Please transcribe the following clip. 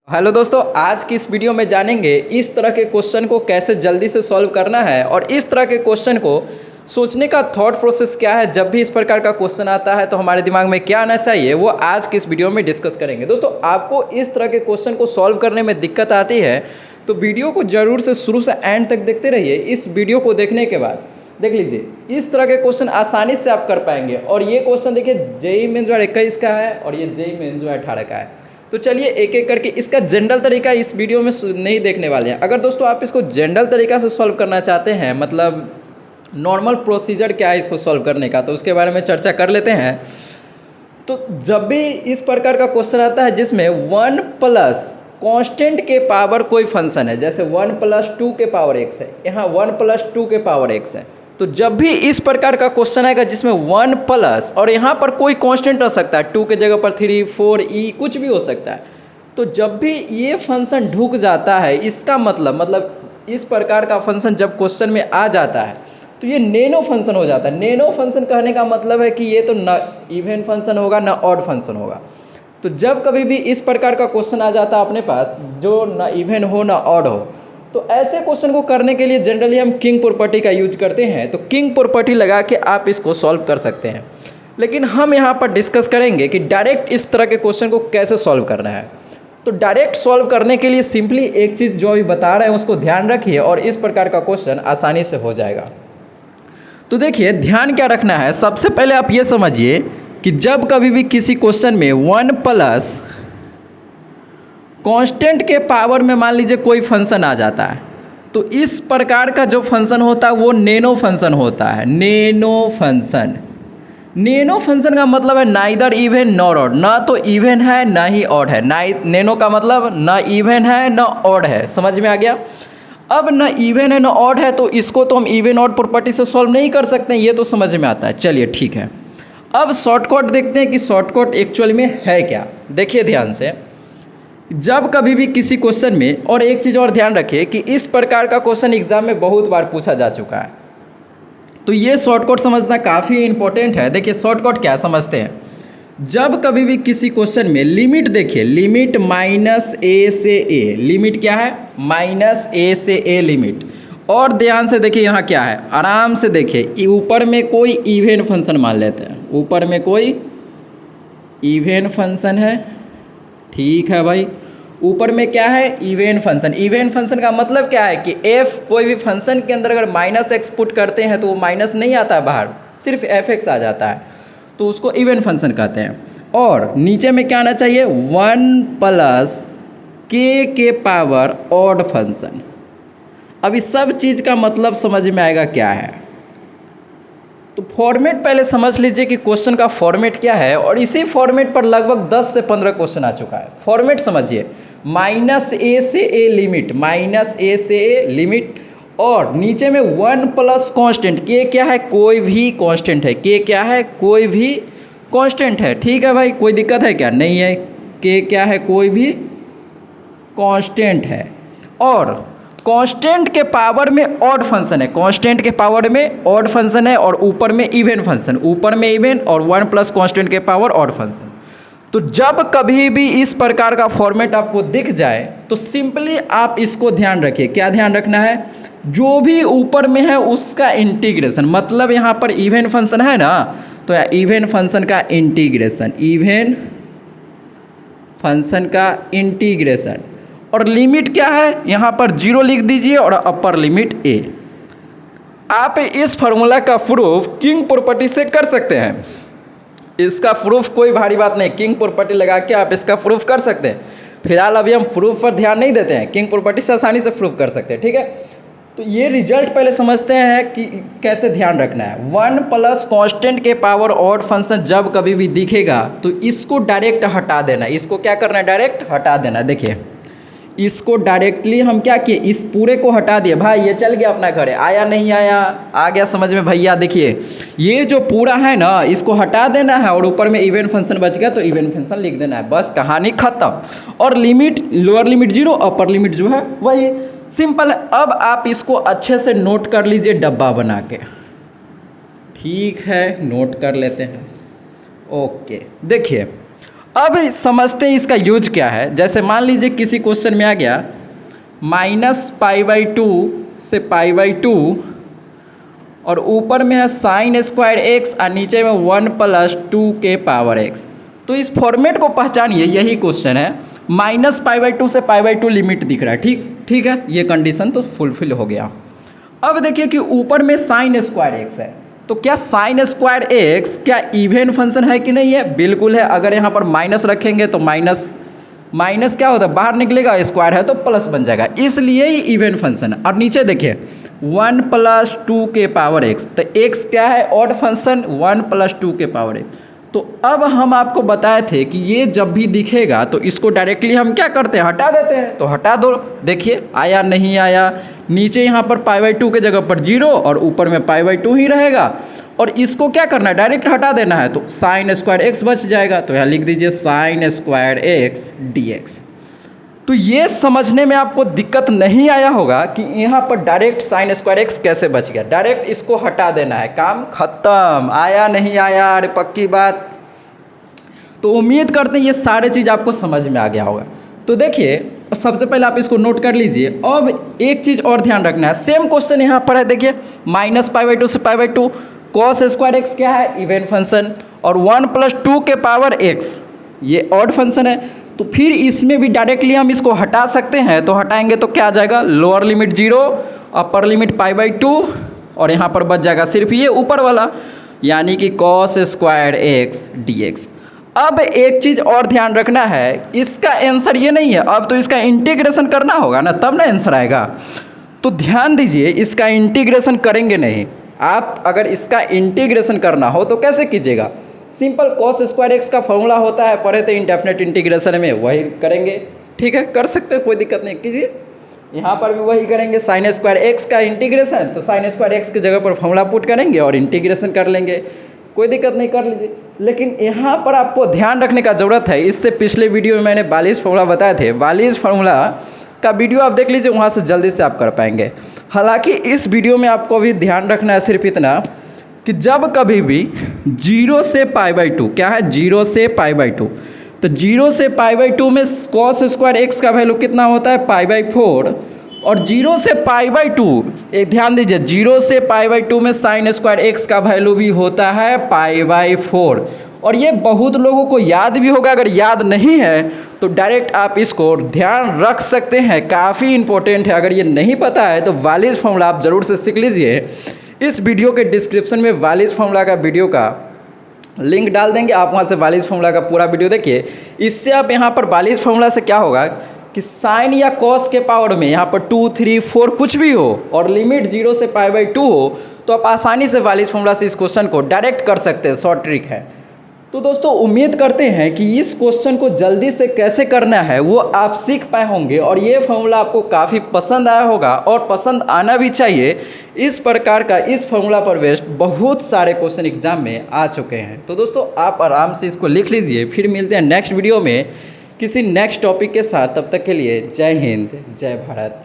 Hello दोस्तों, आज की इस वीडियो में जानेंगे इस तरह के क्वेश्चन को कैसे जल्दी से सॉल्व करना है और इस तरह के क्वेश्चन को सोचने का थॉट प्रोसेस क्या है। जब भी इस प्रकार का क्वेश्चन आता है तो हमारे दिमाग में क्या आना चाहिए, वो आज की इस वीडियो में डिस्कस करेंगे। दोस्तों, आपको इस तरह के क्वेश्चन को सॉल्व करने में दिक्कत आती है तो वीडियो को जरूर से शुरू से एंड तक देखते रहिए। इस वीडियो को देखने के बाद देख लीजिए, इस तरह के क्वेश्चन आसानी से आप कर पाएंगे। और ये क्वेश्चन देखिए, जेईई मेंस 2021 का है और ये जेईई मेंस 2018 का है। तो चलिए एक एक करके इसका जनरल तरीका इस वीडियो में नहीं देखने वाले हैं। अगर दोस्तों आप इसको जनरल तरीका से सॉल्व करना चाहते हैं, मतलब नॉर्मल प्रोसीजर क्या है इसको सॉल्व करने का, तो उसके बारे में चर्चा कर लेते हैं। तो जब भी इस प्रकार का क्वेश्चन आता है जिसमें 1 प्लस कांस्टेंट के पावर कोई फंक्शन है, जैसे 1 प्लस 2 के पावर x है, यहाँ 1 प्लस 2 के पावर x है, तो जब भी इस प्रकार का क्वेश्चन आएगा जिसमें 1 प्लस और यहाँ पर कोई कांस्टेंट रह सकता है, 2 के जगह पर 3, 4, e कुछ भी हो सकता है, तो जब भी ये फंक्शन ढुक जाता है, इसका मतलब इस प्रकार का फंक्शन जब क्वेश्चन में आ जाता है तो ये नैनो फंक्शन हो जाता है। नैनो फंक्शन कहने का मतलब है कि ये तो न इवन फंक्शन होगा न ऑड फंक्शन होगा। तो जब कभी भी इस प्रकार का क्वेश्चन आ जाता है अपने पास जो न इवन हो न ऑड हो, तो ऐसे क्वेश्चन को करने के लिए जनरली हम किंग प्रॉपर्टी का यूज करते हैं। तो किंग प्रॉपर्टी लगा के आप इसको सॉल्व कर सकते हैं। लेकिन हम यहाँ पर डिस्कस करेंगे कि डायरेक्ट इस तरह के क्वेश्चन को कैसे सॉल्व करना है। तो डायरेक्ट सॉल्व करने के लिए सिंपली एक चीज़ जो अभी बता रहे हैं उसको ध्यान रखिए और इस प्रकार का क्वेश्चन आसानी से हो जाएगा। तो देखिए, ध्यान क्या रखना है, सबसे पहले आप ये समझिए कि जब कभी भी किसी क्वेश्चन में 1 प्लस कांस्टेंट के पावर में मान लीजिए कोई फंक्शन आ जाता है, तो इस प्रकार का जो फंक्शन होता है वो नैनो फंक्शन होता है। नैनो फंक्शन, नैनो फंक्शन का मतलब है नाइदर इवन नॉर ऑड, ना तो इवन है ना ही ऑड है। नैनो का मतलब ना इवन है ना ऑड है। समझ में आ गया? अब ना इवन है ना ऑड है तो इसको तो हम इवन ऑड प्रॉपर्टी से सॉल्व नहीं कर सकते हैं, ये तो समझ में आता है। चलिए ठीक है, अब शॉर्टकट देखते हैं कि शॉर्टकट एक्चुअल में है क्या। देखिए ध्यान से, जब कभी भी किसी क्वेश्चन में, और एक चीज़ और ध्यान रखिए कि इस प्रकार का क्वेश्चन एग्जाम में बहुत बार पूछा जा चुका है, तो ये शॉर्टकट समझना काफ़ी इंपॉर्टेंट है। देखिए शॉर्टकट क्या समझते हैं। जब कभी भी किसी क्वेश्चन में लिमिट, देखिए लिमिट -a से a, लिमिट क्या है? -a से a लिमिट। और ध्यान से देखिए यहाँ क्या है, आराम से देखिए, ऊपर में कोई इवन फंक्शन मान लेते हैं, ऊपर में कोई इवन फंक्शन है, ठीक है भाई। ऊपर में क्या है? Even function. इवन फंक्शन का मतलब क्या है कि f कोई भी फंक्शन के अंदर अगर -x पुट करते हैं तो वो माइनस नहीं आता है बाहर, सिर्फ fx आ जाता है, तो उसको इवन फंक्शन कहते हैं। और नीचे में क्या आना चाहिए? 1 प्लस के पावर ऑड फंक्शन। अब इस सब चीज़ का मतलब समझ में आएगा क्या है। तो फॉर्मेट पहले समझ लीजिए कि क्वेश्चन का फॉर्मेट क्या है, और इसी फॉर्मेट पर लगभग 10 से 15 क्वेश्चन आ चुका है। फॉर्मेट समझिए, -a से a लिमिट, -a से a लिमिट, और नीचे में 1 प्लस कांस्टेंट, के क्या है? कोई भी कांस्टेंट है। के क्या है? कोई भी कांस्टेंट है। ठीक है भाई, कोई दिक्कत है क्या? नहीं है। के क्या है? कोई भी कांस्टेंट है। और कांस्टेंट के पावर में ऑड फंक्शन है, कांस्टेंट के पावर में ऑड फंक्शन है, और ऊपर में इवन फंक्शन, ऊपर में इवन और 1 प्लस कांस्टेंट के पावर ऑड फंक्शन। तो जब कभी भी इस प्रकार का फॉर्मेट आपको दिख जाए तो सिंपली आप इसको ध्यान रखिए। क्या ध्यान रखना है? जो भी ऊपर में है उसका इंटीग्रेशन, मतलब यहाँ पर इवन फंक्शन है ना, तो इवन फंक्शन का इंटीग्रेशन, इवन फंक्शन का इंटीग्रेशन। और लिमिट क्या है? यहाँ पर 0 लिख दीजिए और अपर लिमिट a। आप इस फॉर्मूला का प्रूफ किंग प्रॉपर्टी से कर सकते हैं। इसका प्रूफ कोई भारी बात नहीं, किंग प्रॉपर्टी लगा के आप इसका प्रूफ कर सकते हैं। फिलहाल अभी हम प्रूफ पर ध्यान नहीं देते हैं, किंग प्रॉपर्टी से आसानी से प्रूफ कर सकते हैं। ठीक है, तो ये रिजल्ट पहले समझते हैं कि कैसे ध्यान रखना है। 1 प्लस कांस्टेंट के पावर ऑड फंक्शन जब कभी भी दिखेगा तो इसको डायरेक्ट हटा देना। इसको क्या करना है? डायरेक्ट हटा देना। देखिए इसको डायरेक्टली हम क्या किए, इस पूरे को हटा दिए। भाई ये चल गया अपना घर, आया नहीं आया? आ गया समझ में भैया। देखिए ये जो पूरा है ना, इसको हटा देना है और ऊपर में इवन फंक्शन बच गया तो इवन फंक्शन लिख देना है, बस कहानी खत्म। और limit, lower limit 0, upper limit जो है वही, सिंपल है। अब आप इसको अच्छे से नोट कर लीजिए डब्बा बना के। ठीक है, नोट कर लेते हैं। ओके, देखिए अब समझते हैं इसका यूज क्या है। जैसे मान लीजिए किसी क्वेश्चन में आ गया -π/2 से π/2 और ऊपर में है sin स्क्वायर x और नीचे में 1 + 2 के पावर x। तो इस फॉर्मेट को पहचानिए, यही क्वेश्चन है। -π/2 से π/2 लिमिट दिख रहा है, ठीक है, ये कंडीशन तो फुलफिल हो गया। अब देखिए कि ऊपर में sin स्क्वायर x है, तो क्या sin स्क्वायर x क्या इवन फंक्शन है कि नहीं है? बिल्कुल है। अगर यहाँ पर माइनस रखेंगे तो माइनस क्या होता है, बाहर निकलेगा, स्क्वायर है तो प्लस बन जाएगा, इसलिए ही इवन फंक्शन है। और नीचे देखिए 1 + 2 के पावर x, तो x क्या है, ऑड फंक्शन, 1 + 2 के पावर x। तो अब हम आपको बताए थे कि ये जब भी दिखेगा तो इसको डायरेक्टली हम क्या करते हैं, हटा देते हैं। तो हटा दो, देखिए आया नहीं आया, नीचे यहाँ पर π/2 के जगह पर 0 और ऊपर में π/2 ही रहेगा। और इसको क्या करना है, डायरेक्ट हटा देना है, तो sin स्क्वायर x बच जाएगा। तो यहाँ लिख दीजिए sin स्क्वायर x dx। तो ये समझने में आपको दिक्कत नहीं आया होगा कि यहाँ पर डायरेक्ट sin स्क्वायर x कैसे बच गया, डायरेक्ट इसको हटा देना है, काम खत्म। आया नहीं आया, अरे पक्की बात। तो उम्मीद करते हैं ये सारे चीज़ आपको समझ में आ गया होगा। तो देखिए सबसे पहले आप इसको नोट कर लीजिए। अब एक चीज़ और ध्यान रखना है, सेम क्वेश्चन यहाँ पर है, देखिए -π/2 से π/2 cos स्क्वायर x क्या है, इवन फंक्शन, और 1 + 2 के पावर x ये ऑड फंक्शन है। तो फिर इसमें भी डायरेक्टली हम इसको हटा सकते हैं। तो हटाएंगे तो क्या आ जाएगा, लोअर लिमिट 0, अपर लिमिट π/2 और यहाँ पर बच जाएगा सिर्फ ये ऊपर वाला, यानी कि cos स्क्वायर x dx। अब एक चीज़ और ध्यान रखना है, इसका आंसर ये नहीं है, अब तो इसका इंटीग्रेशन करना होगा ना, तब ना आंसर आएगा। तो ध्यान दीजिए, इसका इंटीग्रेशन करेंगे नहीं। आप अगर इसका इंटीग्रेशन करना हो तो कैसे कीजिएगा, सिंपल cos स्क्वायर x का फॉर्मूला होता है, पढ़े थे इंडेफिनिट इंटीग्रेशन में, वही करेंगे। ठीक है, कर सकते हैं, कोई दिक्कत नहीं, कीजिए। यहाँ पर भी वही करेंगे, sin स्क्वायर x का इंटीग्रेशन, तो sin स्क्वायर x की जगह पर फॉर्मूला पुट करेंगे और इंटीग्रेशन कर लेंगे, कोई दिक्कत नहीं, कर लीजिए। लेकिन यहाँ पर आपको ध्यान रखने का ज़रूरत है, इससे पिछले वीडियो में मैंने 42 फॉर्मूला बताए थे, 42 फॉर्मूला का वीडियो आप देख लीजिए, वहाँ से जल्दी से आप कर पाएंगे। हालांकि इस वीडियो में आपको भी ध्यान रखना है सिर्फ इतना कि जब कभी भी 0 से π/2, क्या है 0 से π/2, तो 0 से π/2 में cos स्क्वायर x का वैल्यू कितना होता है, π/4, और 0 से π/2 एक ध्यान दीजिए, 0 से π/2 में sin स्क्वायर x का वैल्यू भी होता है π/4। और ये बहुत लोगों को याद भी होगा, अगर याद नहीं है तो डायरेक्ट आप इसको ध्यान रख सकते हैं, काफ़ी इंपॉर्टेंट है। अगर ये नहीं पता है तो 42 फॉर्मूला आप ज़रूर से सीख लीजिए। इस वीडियो के डिस्क्रिप्शन में 42 फॉर्मूला का वीडियो का लिंक डाल देंगे, आप वहाँ से 42 फॉर्मूला का पूरा वीडियो देखिए। इससे आप यहाँ पर 42 फॉर्मूला से क्या होगा कि साइन या कॉस के पावर में यहाँ पर 2, 3, 4 कुछ भी हो और लिमिट 0 से π/2 हो, तो आप आसानी से 42 फॉर्मूला से इस क्वेश्चन को डायरेक्ट कर सकते हैं, शॉर्ट ट्रिक है। तो दोस्तों उम्मीद करते हैं कि इस क्वेश्चन को जल्दी से कैसे करना है वो आप सीख पाए होंगे और ये फॉर्मूला आपको काफ़ी पसंद आया होगा और पसंद आना भी चाहिए। इस प्रकार का इस फॉर्मूला पर बेस्ड बहुत सारे क्वेश्चन एग्जाम में आ चुके हैं। तो दोस्तों आप आराम से इसको लिख लीजिए, फिर मिलते हैं नेक्स्ट वीडियो में किसी नेक्स्ट टॉपिक के साथ। तब तक के लिए जय हिंद, जय भारत।